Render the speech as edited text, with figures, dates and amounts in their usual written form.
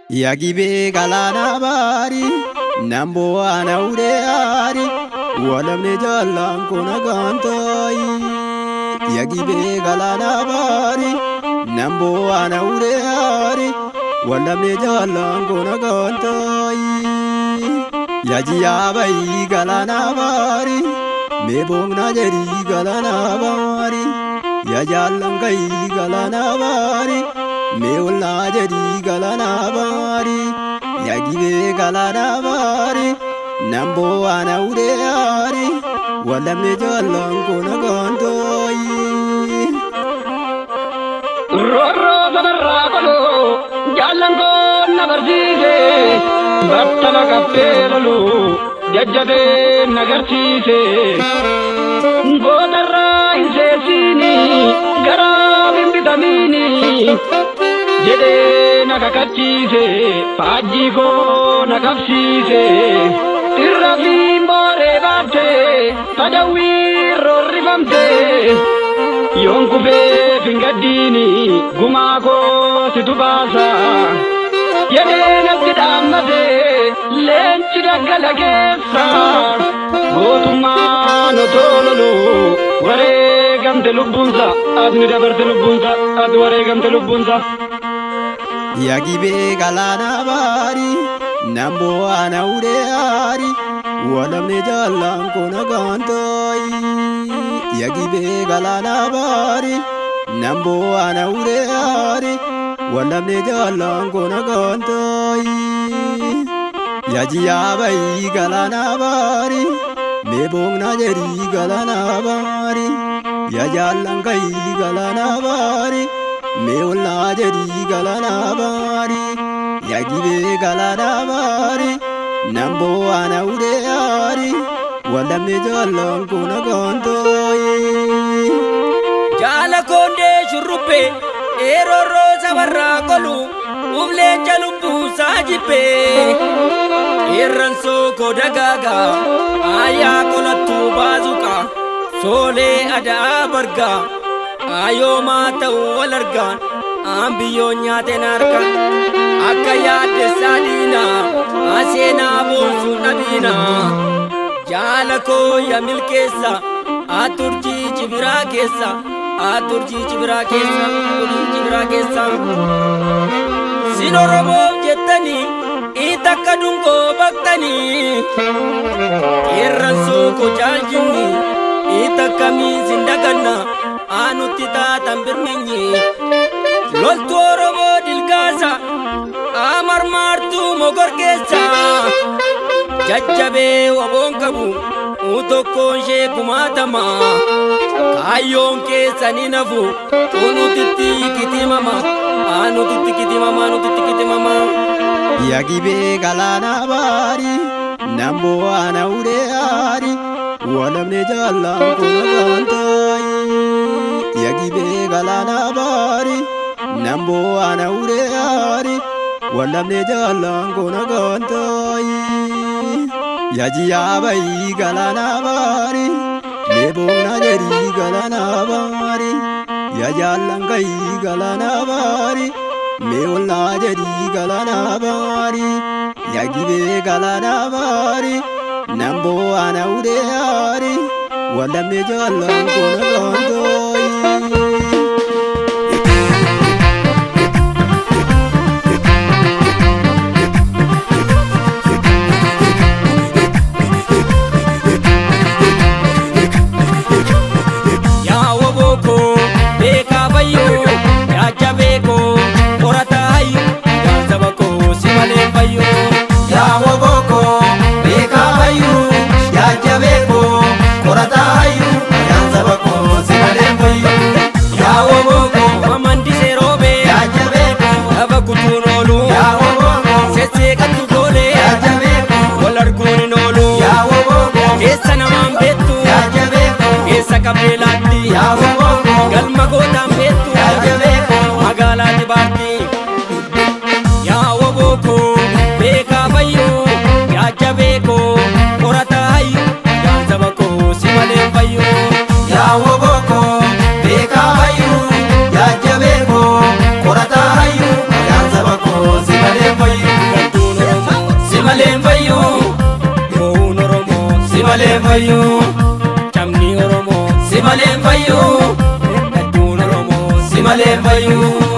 Yagibe galana bari nambo ana ureari walamne jalan kona gantai. Yagibe galana bari nambo ana ureari walamne jalan kona gantai. Yajiya bai galana bari mebong na jari galana bari. Yajalan kai galana bari meul na jari galana bari. Yagibe galana bari nambo ana ureari walamne jalan kona gantai. Roro sabarrakolo jalan kona barsiise battala kappelolu jajjabe nagarsiise godarra insesini gara bimbitamini jede nakakachiise faji ko nakafsiise irra fimbore batte padawirro rifamte yonku be fingadini gumako situbasa yede natti dammate lenchi daggala keessa mootummaan otololu wareegamte lubbunsa adni dabarte lubbunsa ad wareegamte lubbunsa. Yagibe galana bari nambo ana ureari walamne jalan kona gantai. Yagibe galana bari nambo ana ureari walamne jalan kona gantai. Yajiya bai galana bari mebong na jari galana bari. Yajalan kai galana bari meul na jari galana bari. Yagibe galana bari nambo ana ureari walamne jalan kona gantai. Jala konde shurrupe eroro sabarrakolu ubleen jalubbu saajibe irranso kodagaga aya kolattu bazuka sole ada barga ayo mata walarga ambiyo nyaate narka akka yaadde sadina asena bonsu nabina jala ko ya milkesa aturji jibira kesa aturji jibira kesa kuli jibira kesa sinorobo jettani itakka dungo baktani irranso ko jaljini itakka mi zindaganna anutti tambirmenyi loltu oromo dilgasa amar martu mogor kesa jajjabe wabon kabu utokon she kumatama kayon kesa ninafu unutitti kitimama anutitti kitimama anutitti kitimama. Yagibe galana bari nambo ana ureari walamne jalan kona gantai. Yagibe galana bari nambo ana ureari walamne jalan kona gantai. Yajiya bai galana bari mebong na jari galana bari. Yajalan kai galana bari meul na jari galana bari. Yagibe galana bari nambo ana ureari walamne jalan kona gantai. fayyuu cabni Oromoo si malee fayyuu dadduun Oromoo si malee fayyuu.